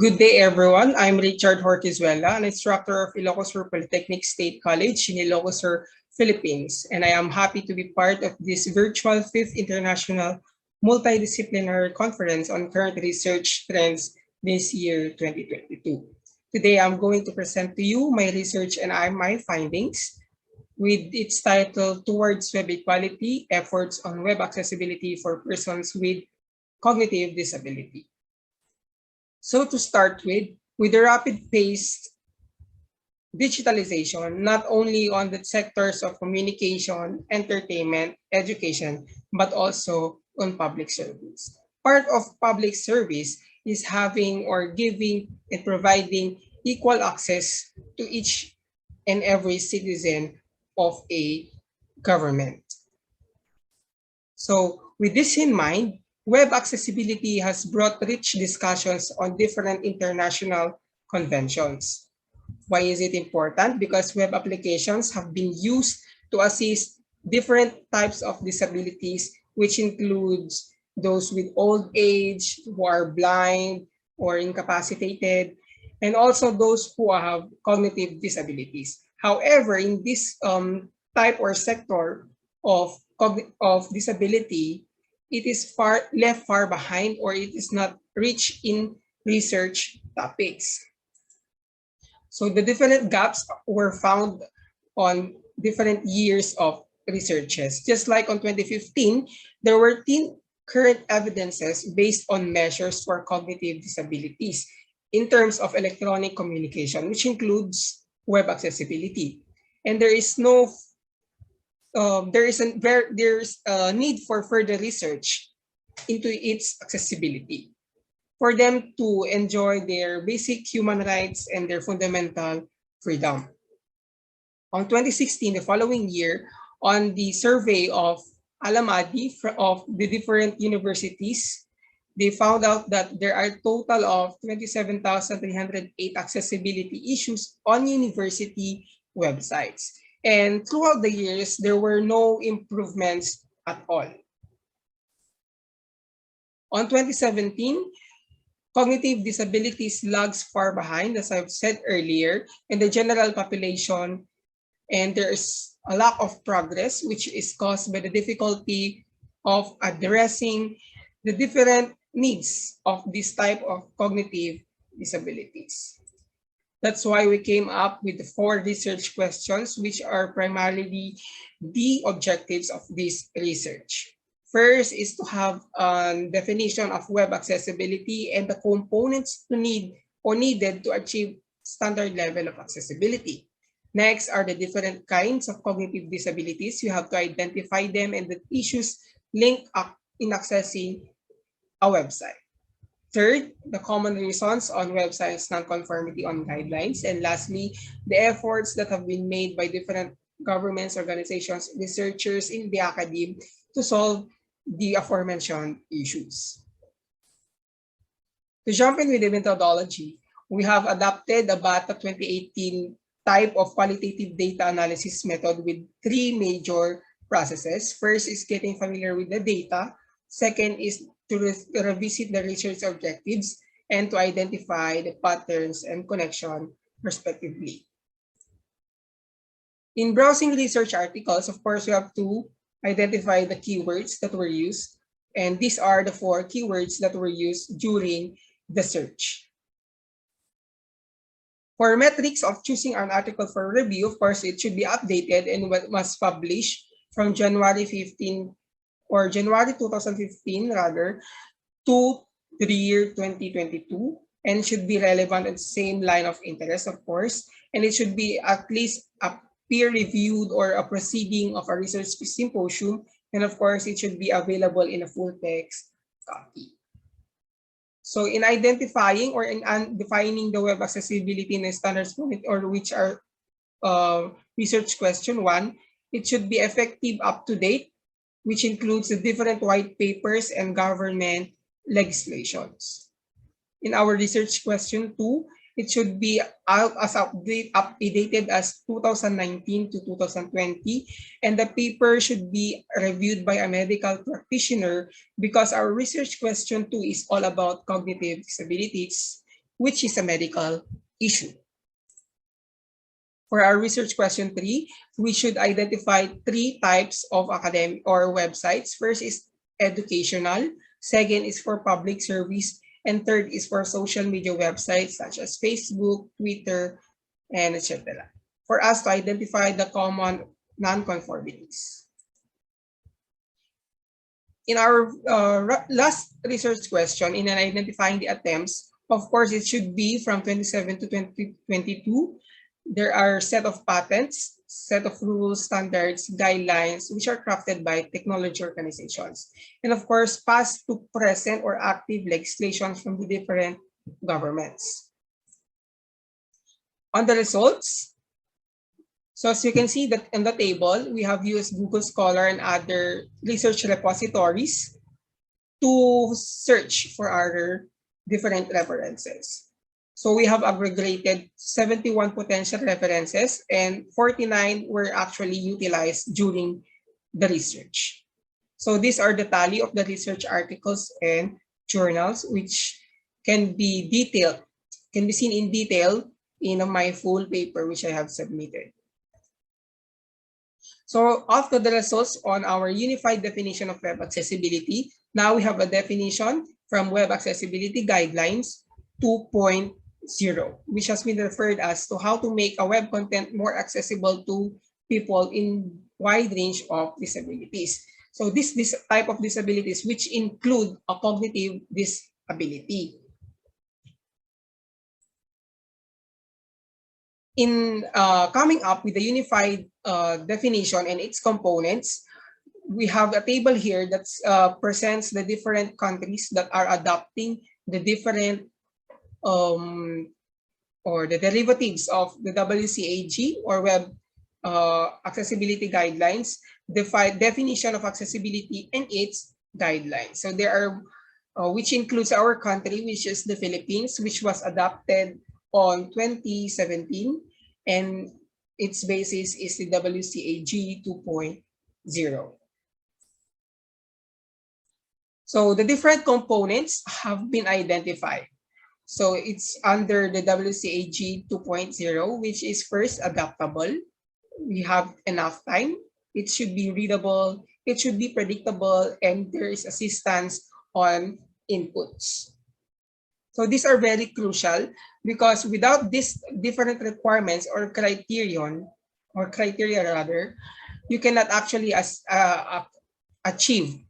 Good day, everyone. I'm Richard Hortizuela, an instructor of Ilocos Sur Polytechnic State College in Ilocos Sur, Philippines, and I am happy to be part of this virtual 5th International Multidisciplinary Conference on Current Research Trends this year, 2022. Today, I'm going to present to you my research and my findings with its title, Towards Web Equality, Efforts on Web Accessibility for Persons with Cognitive Disability. So to start with the rapid-paced digitalization, not only on the sectors of communication, entertainment, education, but also on public service. Part of public service is having or giving and providing equal access to each and every citizen of a government. So with this in mind, web accessibility has brought rich discussions on different international conventions. Why is it important? Because web applications have been used to assist different types of disabilities, which includes those with old age, who are blind or incapacitated, and also those who have cognitive disabilities. However, in this type or sector of disability, it is left far behind, or it is not rich in research topics. So the different gaps were found on different years of researches. Just like on 2015, there were 10 current evidences based on measures for cognitive disabilities in terms of electronic communication, which includes web accessibility. And there's a need for further research into its accessibility for them to enjoy their basic human rights and their fundamental freedom. On 2016, the following year, on the survey of Alamadi of the different universities, they found out that there are a total of 27,308 accessibility issues on university websites. And throughout the years, there were no improvements at all. On 2017, cognitive disabilities lags far behind, as I've said earlier, in the general population, and there's a lack of progress, which is caused by the difficulty of addressing the different needs of this type of cognitive disabilities. That's why we came up with the 4 research questions, which are primarily the objectives of this research. First is to have a definition of web accessibility and the components needed to achieve standard level of accessibility. Next are the different kinds of cognitive disabilities. You have to identify them and the issues linked up in accessing a website. Third, the common reasons on websites non-conformity on guidelines. And lastly, the efforts that have been made by different governments, organizations, researchers in the academe to solve the aforementioned issues. To jump in with the methodology, we have adopted the BATA 2018 type of qualitative data analysis method with 3 major processes. First is getting familiar with the data. Second is to revisit the research objectives and to identify the patterns and connection respectively. In browsing research articles, of course, we have to identify the keywords that were used, and these are the 4 keywords that were used during the search. For metrics of choosing an article for review, of course, it should be updated and must publish from January 2015 rather to the year 2022, and should be relevant at the same line of interest, of course, and it should be at least a peer-reviewed or a proceeding of a research symposium, and of course, it should be available in a full text copy. So in identifying or in defining the web accessibility in a standards or which are research question 1, it should be effective, up to date, which includes the different white papers and government legislations. In our research question 2, it should be updated as 2019 to 2020, and the paper should be reviewed by a medical practitioner, because our research question 2 is all about cognitive disabilities. which is a medical issue. For our research question 3, we should identify 3 types of academic or websites. First is educational, second is for public service, and third is for social media websites such as Facebook, Twitter, and etc. For us to identify the common non-conformities. In our last research question, in identifying the attempts, of course, it should be from 27 to 2022. There are a set of patents, set of rules, standards, guidelines, which are crafted by technology organizations. And of course, past to present or active legislations from the different governments. On the results, so as you can see that in the table, we have used Google Scholar and other research repositories to search for our different references. So we have aggregated 71 potential references and 49 were actually utilized during the research. So these are the tally of the research articles and journals, which can be detailed, can be seen in detail in my full paper, which I have submitted. So after the results on our unified definition of web accessibility, now we have a definition from Web Accessibility Guidelines 2.0, which has been referred as to how to make a web content more accessible to people in wide range of disabilities. So this type of disabilities, which include a cognitive disability. In coming up with the unified definition and its components, we have a table here that presents the different countries that are adopting the different or the derivatives of the WCAG or Web Accessibility Guidelines, definition of accessibility and its guidelines. So there are, which includes our country, which is the Philippines, which was adopted on 2017, and its basis is the WCAG 2.0. So the different components have been identified. So it's under the WCAG 2.0, which is first adaptable. We have enough time. It should be readable. It should be predictable, and there is assistance on inputs. So these are very crucial because without these different requirements or criteria rather, you cannot actually achieve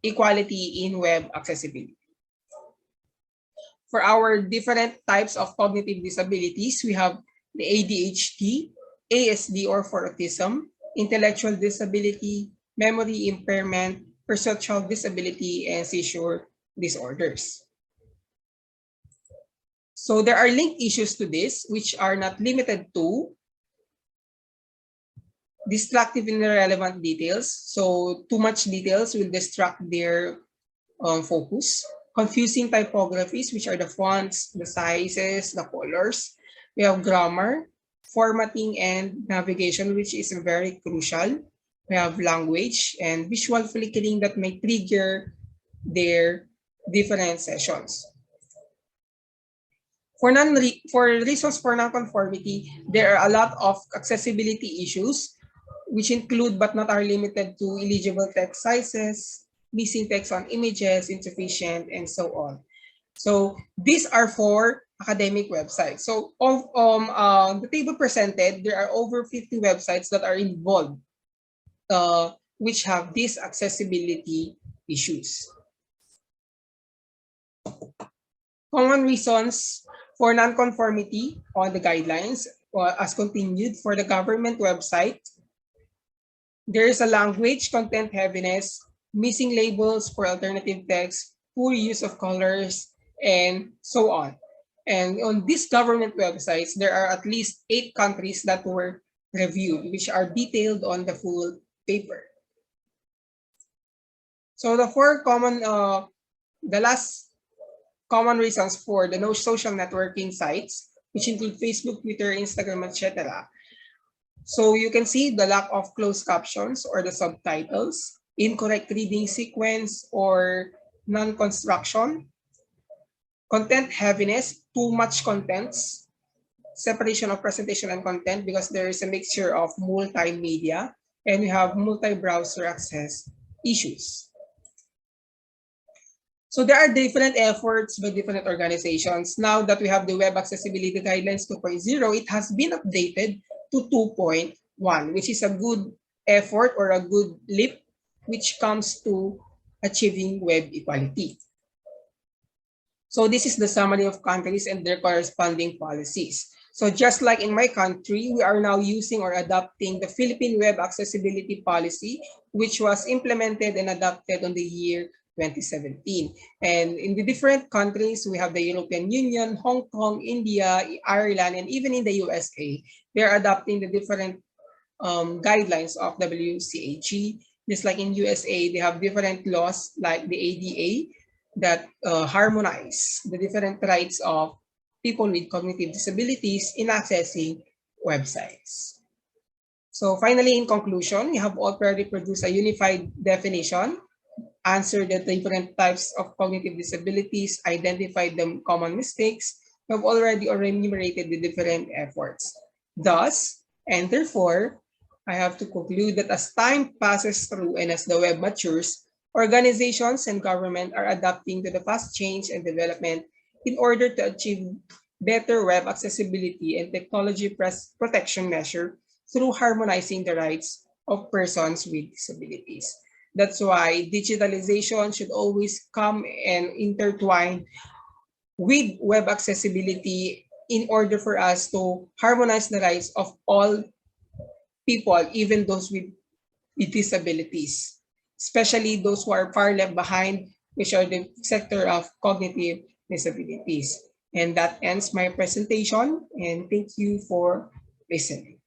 equality in web accessibility. For our different types of cognitive disabilities, we have the ADHD, ASD or for autism, intellectual disability, memory impairment, perceptual disability, and seizure disorders. So there are linked issues to this, which are not limited to distractive and irrelevant details. So too much details will distract their focus. Confusing typographies, which are the fonts, the sizes, the colors. We have grammar, formatting, and navigation, which is very crucial. We have language and visual flickering that may trigger their different sessions. For reasons for non-conformity, there are a lot of accessibility issues, which include but not are limited to illegible text sizes, missing text on images, insufficient, and so on. So these are for academic websites. So the table presented, there are over 50 websites that are involved, which have these accessibility issues. Common reasons for non-conformity on the guidelines as continued for the government website. There is a language content heaviness, missing labels for alternative text, poor use of colors, and so on. And on these government websites, there are at least 8 countries that were reviewed, which are detailed on the full paper. So the last common reasons for the no social networking sites, which include Facebook, Twitter, Instagram, etc. So you can see the lack of closed captions or the subtitles, incorrect reading sequence or non-construction, Content heaviness, too much contents, separation of presentation and content because there is a mixture of multimedia, and we have multi-browser access issues. So there are different efforts by different organizations. Now that we have the Web Accessibility Guidelines 2.0, it has been updated to 2.1, which is a good effort or a good leap which comes to achieving web equality. So this is the summary of countries and their corresponding policies. So just like in my country, we are now using or adopting the Philippine Web Accessibility Policy, which was implemented and adopted on the year 2017. And in the different countries, we have the European Union, Hong Kong, India, Ireland, and even in the USA, they're adopting the different guidelines of WCAG. Just like in USA, they have different laws like the ADA that harmonize the different rights of people with cognitive disabilities in accessing websites. So finally, in conclusion, we have already produced a unified definition, answered the different types of cognitive disabilities, identified the common mistakes. We have already enumerated the different efforts. Thus, and therefore, I have to conclude that as time passes through and as the web matures, organizations and government are adapting to the fast change and development in order to achieve better web accessibility and technology protection measure through harmonizing the rights of persons with disabilities. That's why digitalization should always come and intertwine with web accessibility in order for us to harmonize the rights of all people, even those with disabilities, especially those who are far left behind, which are the sector of cognitive disabilities. And that ends my presentation, and thank you for listening.